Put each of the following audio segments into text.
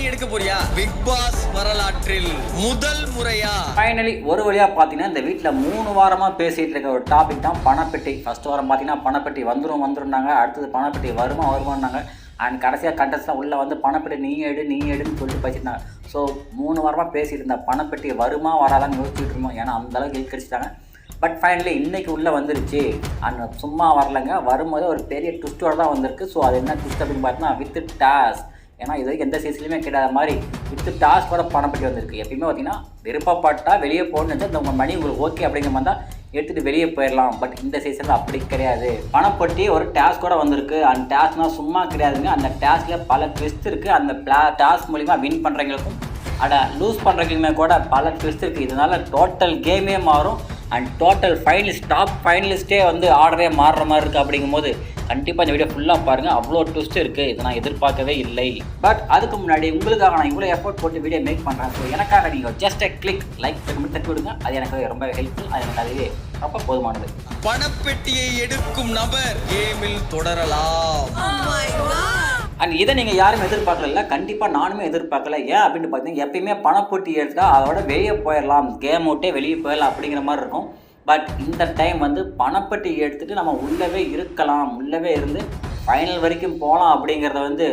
எடுக்க போறியா? Big pass வரலாற்றில் முதல் முறையா ஃபைனலி ஒரு வழியாக பார்த்தீங்கன்னா இந்த வீட்டில் 3 வாரமாக பேசிகிட்டு இருக்க ஒரு டாபிக் தான் பணப்பெட்டி. ஃபர்ஸ்ட் வாரம் பார்த்தீங்கன்னா பணப்பெட்டி வந்துருந்தாங்க, அடுத்தது பணப்பெட்டி வருமானாங்க, அண்ட் கடைசியாக கண்டஸ்ட்லாம் உள்ளே வந்து பணப்பெட்டி நீ எடுன்னு சொல்லிட்டு பேசிட்டாங்க. ஸோ 3 வாரமாக பேசிட்டு இருந்த பணப்பெட்டி வருமா வராதான்னு யோசிச்சுட்டு இருந்தோம், ஏன்னா அந்தளவுக்கு இழுக்கடிச்சிட்டாங்க. பட் ஃபைனலி இன்றைக்கி உள்ளே வந்துருச்சு. அண்ட் சும்மா வரலைங்க, வரும்போது ஒரு பெரிய ட்விஸ்ட்டோடு தான் வந்திருக்கு. ஸோ அது என்ன ட்விஸ்ட் அப்படின்னு பார்த்தீங்கன்னா வித் டாஸ்க். ஏன்னா இது வரைக்கும் எந்த சீசன்லையுமே கிடையாத மாதிரி வித் டாஸ்கோட பணப்பெட்டி வந்திருக்கு. எப்பயுமே பார்த்தீங்கன்னா விருப்பப்பட்டா வெளியே போகணும்னு நினச்சா இந்த உங்கள் மணி உங்களுக்கு ஓகே அப்படிங்கிற மாதிரி தான் எடுத்துகிட்டு வெளியே போயிடலாம். பட் இந்த சீசனில் அப்படி கிடையாது. பணப்பெட்டி ஒரு டாஸ்கோட வந்திருக்கு. அந்த டாஸ்க்னால் சும்மா கிடையாதுங்க. அந்த டாஸ்கில் பல ட்விஸ்ட் இருக்குது. அந்த டாஸ்க் மூலிமா வின் பண்ணுறவங்களுக்கும் லூஸ் பண்ணுறவங்களுமே கூட பல ட்விஸ்ட் இருக்குது. இதனால் டோட்டல் கேமே மாறும். அண்ட் டோட்டல் டாப் ஃபைனலிஸ்ட்டே வந்து ஆர்டரே மாறுற மாதிரி இருக்குது. அப்படிங்கும்போது கண்டிப்பாக இந்த வீடியோ ஃபுல்லாக பாருங்கள். அவ்வளோ ட்விஸ்ட் இருக்குது, இதை நான் எதிர்பார்க்கவே இல்லை. பட் அதுக்கு முன்னாடி உங்களுக்காக நான் இவ்வளோ எஃபோர்ட் போட்டு வீடியோ மேக் பண்ணுறேன். ஸோ எனக்காக நீங்கள் ஜஸ்ட் கிளிக் லைக் பண்ணி தட்டி விடுங்க. அது எனக்கு ரொம்ப ஹெல்ப்ஃபுல். அது எனக்கு அதுவே ரொம்ப போதுமானது. பணப்பெட்டியை எடுக்கும் நபர் கேமில் தொடரலாம். அண்ட் இதை நீங்கள் யாரும் எதிர்பார்க்கல, கண்டிப்பாக நானுமே எதிர்பார்க்கல. ஏன் அப்படின்னு பார்த்தீங்கன்னா எப்பயுமே பணப்பெட்டி எடுத்தால் அதோட வெளியே போயிடலாம், கேம் விட்டே வெளியே போயிடலாம் அப்படிங்கிற மாதிரி இருக்கும். பட் இந்த டைம் வந்து பணப்பெட்டி எடுத்துகிட்டு நம்ம உள்ளவே இருக்கலாம், உள்ளவே இருந்து ஃபைனல் வரைக்கும் போகலாம் அப்படிங்கிறத வந்து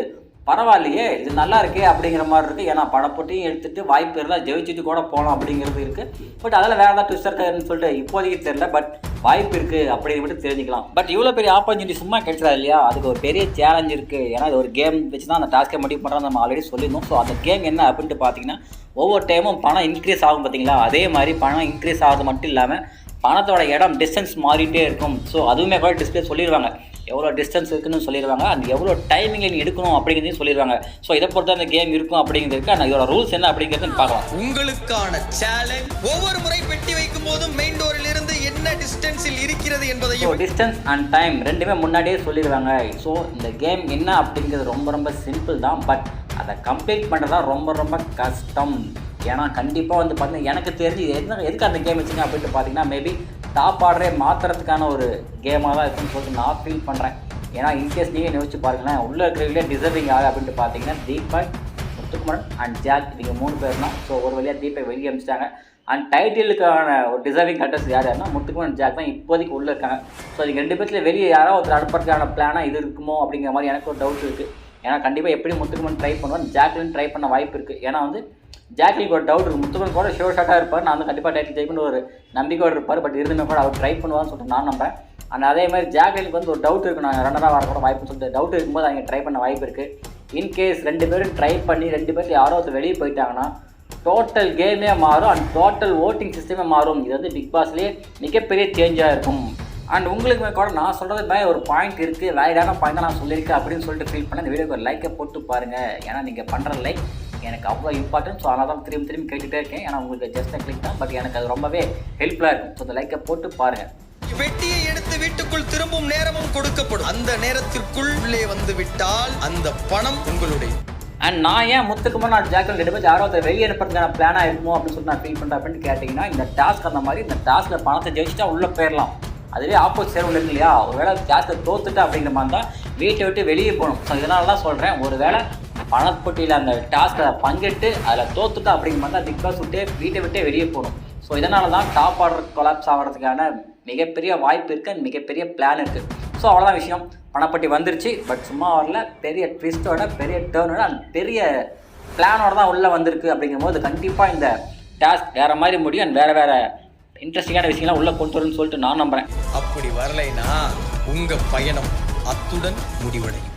பரவாயில்லையே, இது நல்லா இருக்கே அப்படிங்கிற மாதிரி இருக்குது. ஏன்னா பணப்பெட்டியும் எடுத்துகிட்டு வாய்ப்பு இருந்தால் ஜெயிச்சுட்டு கூட போகலாம் அப்படிங்கிறது இருக்குது. பட் அதில் வேறு ஏதாவது ட்விஸ்ட் இருக்காதுன்னு சொல்லிட்டு இப்போதைக்கு தெரியல. பட் வாய்ப்பு இருக்குது அப்படிங்கிற மட்டும் தெரிஞ்சுக்கலாம். பட் இவ்வளோ பெரிய ஆப்பர்ச்சுனிட்டி சும்மா கிடைச்சதா இல்லையா, அதுக்கு ஒரு பெரிய சேலஞ்ச் இருக்குது. ஏன்னா இது ஒரு கேம் வச்சு தான் அந்த டாஸ்க்கை முடிவு பண்ணுறோம், நம்ம ஆல்ரெடி சொல்லியிருந்தோம். ஸோ அந்த கேம் என்ன அப்படின்ட்டு பார்த்தீங்கன்னா ஒவ்வொரு டைமும் பணம் இன்க்ரீஸ் ஆகும் பார்த்தீங்களா, அதே மாதிரி பணம் இன்க்ரீஸ் ஆகிறது மட்டும் இல்லாமல் பணத்தோட இடம் டிஸ்டன்ஸ் மாறிட்டே இருக்கும். ஸோ அதுவுமே கூட டிஸ்பிளே சொல்லிடுவாங்க, எவ்வளோ டிஸ்டன்ஸ் இருக்குன்னு சொல்லிடுவாங்க, அந்த எவ்வளோ டைமிங்கில் எடுக்கணும் அப்படிங்கிறதையும் சொல்லிடுவாங்க. ஸோ இதை பொறுத்த அந்த கேம் இருக்கும் அப்படிங்கிறதுக்கு ஆனால் இதோட ரூல்ஸ் என்ன அப்படிங்கிறது பார்க்கலாம். உங்களுக்கான சேலஞ்ச், ஒவ்வொரு முறை பெட்டி வைக்கும் போதும் மெயின் டோரில் இருந்து என்ன டிஸ்டன்ஸில் இருக்கிறது என்பதையும் டிஸ்டன்ஸ் அண்ட் டைம் ரெண்டுமே முன்னாடியே சொல்லிடுவாங்க. ஸோ இந்த கேம் என்ன அப்படிங்கிறது ரொம்ப சிம்பிள் தான். பட் அதை கம்ப்ளீட் பண்ணுறதா ரொம்ப கஷ்டம். ஏன்னா கண்டிப்பாக வந்து பார்த்தீங்கன்னா எனக்கு தெரிஞ்சு எதுக்கு அந்த கேம் வச்சுங்க அப்படின்ட்டு பார்த்தீங்கன்னா மேபி டாப் ஆர்டரே மாற்றுறதுக்கான ஒரு கேமாக தான் இருக்குன்னு சொல்லிட்டு நான் ஃபீல் பண்ணுறேன். ஏன்னா இன்கேஸ் நீங்கள் யோசிச்சு பாருங்களேன், உள்ளே இருக்கிறவங்களே டிசர்விங் ஆக அப்படின்ட்டு பார்த்தீங்கன்னா தீபக், முத்துக்குமரன் அண்ட் ஜாக், இவங்க 3 பேர் தான். ஸோ ஒரு வழியாக தீபக் வெளியே அனுப்பிச்சிட்டாங்க. அண்ட் டைட்டிலுக்கான ஒரு டிசர்விங் கண்டஸ்ட் யாருன்னா முத்துக்குமரன், ஜாக் தான் இப்போதைக்கு உள்ளே இருக்காங்க. ஸோ இதுக்கு 2 பேர்த்தில் வெளியே யாராவது ஒருத்தர் அனுப்புறதுக்கான பிளானாக இது இருக்குமோ அப்படிங்கிற மாதிரி எனக்கு ஒரு டவுட் இருக்குது. ஏன்னா கண்டிப்பாக எப்படி முத்துக்குமரன் ட்ரை பண்ணுவேன், ஜாக்லின் ட்ரை பண்ண வாய்ப்பு இருக்குது. ஏன்னா வந்து ஜாக்லிக்கு ஒரு டவுட் இருக்குது, முத்துக்குமரன் கூட ஷோர் ஷாட்டாக இருப்பார், நான் வந்து கண்டிப்பாக டைட்டில் ஜெயிக்கணும்னு ஒரு நம்பிக்கையோடு இருப்பார். பட் இருந்துமே கூட அவர் ட்ரை பண்ணுவான்னு சொல்லிட்டு நான் நம்புறேன். அண்ட் அதே மாதிரி ஜாக்லினுக்கு வந்து ஒரு டவுட் இருக்குது, நான் ரன்னராக வர கூட வாய்ப்புன்னு சொல்லிட்டு டவுட் இருக்கும்போது அவங்க ட்ரை பண்ண வாய்ப்பு இருக்குது. இன்கேஸ் 2 பேரும் ட்ரை பண்ணி 2 பேர் யாரோ ஒருத்தர் வெளியே போயிட்டாங்கன்னா டோட்டல் கேமே மாறும் அண்ட் டோட்டல் ஓட்டிங் சிஸ்டமே மாறும். இது வந்து பிக் பாஸ்லேயே மிகப்பெரிய சேஞ்சாக இருக்கும். அண்ட் உங்களுக்கு கூட நான் சொல்கிறது மாதிரி ஒரு பாயிண்ட் இருக்குது, வேலிடான பாயிண்ட் நான் சொல்லியிருக்கேன் அப்படின்னு சொல்லிட்டு ஃபீல் பண்ண இந்த வீடியோக்கு ஒரு லைக்கை போட்டு பாருங்கள். ஏன்னா நீங்கள் பண்ணுற லைக் எனக்கு அவ்வளோ இம்பார்ட்டன்ட். ஸோ அதனால் தான் திரும்பி கேட்டுகிட்டே இருக்கேன். ஏன்னா உங்களுக்கு ஜஸ்ட் கிளிக் தான், பட் எனக்கு அது ரொம்பவே ஹெல்ப்ஃபுல்லாக இருக்கும். ஸோ அந்த லைக்கை போட்டு பாருங்கள். வெட்டியை எடுத்து வீட்டுக்குள் திரும்பும் நேரமும் கொடுக்கப்படும். அந்த நேரத்திற்குள் உள்ளே வந்து விட்டால் அந்த பணம் உங்களுடைய. அண்ட் நான் ஏன் முத்துக்குமரன் நான் ஜாக்லின் 2 பேர் யாரோ ஒருத்தர் வெளியே அனுப்புறதுக்கான பிளானாக இருக்குமோ அப்படின்னு சொல்லிட்டு நான் ஃபீல் பண்ணுறேன் அப்படின்னு கேட்டிங்கன்னா, இந்த டாஸ்க் அந்த மாதிரி இந்த டாஸ்கில் பணத்தை ஜெயிச்சிட்டா உள்ளே போயிடலாம். அதுவே ஆப்போசிட் சேர் இருக்கு இல்லையா, ஒரு வேளை டாஸ்க்கை தோத்துட்டு அப்படிங்கிற மாதிரி தான் வீட்டை விட்டு வெளியே போகணும். ஸோ இதனால தான் சொல்கிறேன், ஒரு வேளை பணப்பொட்டியில் அந்த டாஸ்க்கை பங்கிட்டு அதில் தோத்துட்டா அப்படிங்கிற மாதிரி தான் பிக் பாஸ் வீட்டை விட்டே வெளியே போகணும். ஸோ இதனால தான் டாப் ஆர்டர் கொலாப்ஸ் ஆகிறதுக்கான மிகப்பெரிய வாய்ப்பு இருக்குது அண்ட் மிகப்பெரிய பிளான் இருக்குது. ஸோ அவ்வளோதான் விஷயம். பணப்பட்டி வந்துருச்சு, பட் சும்மா வரல, பெரிய ட்விஸ்ட்டோட, பெரிய டேர்னோட அண்ட் பெரிய பிளானோட தான் உள்ளே வந்திருக்கு. அப்படிங்கும்போது கண்டிப்பாக இந்த டாஸ்க் வேறு மாதிரி முடியும் அண்ட் வேறு இன்ட்ரெஸ்டிங்கான விஷயங்கள்லாம் உள்ளே கொண்டு வரும்னு சொல்லிட்டு நான் நம்புகிறேன். அப்படி வரலைன்னா உங்கள் பயணம் அத்துடன் முடிவடையும்.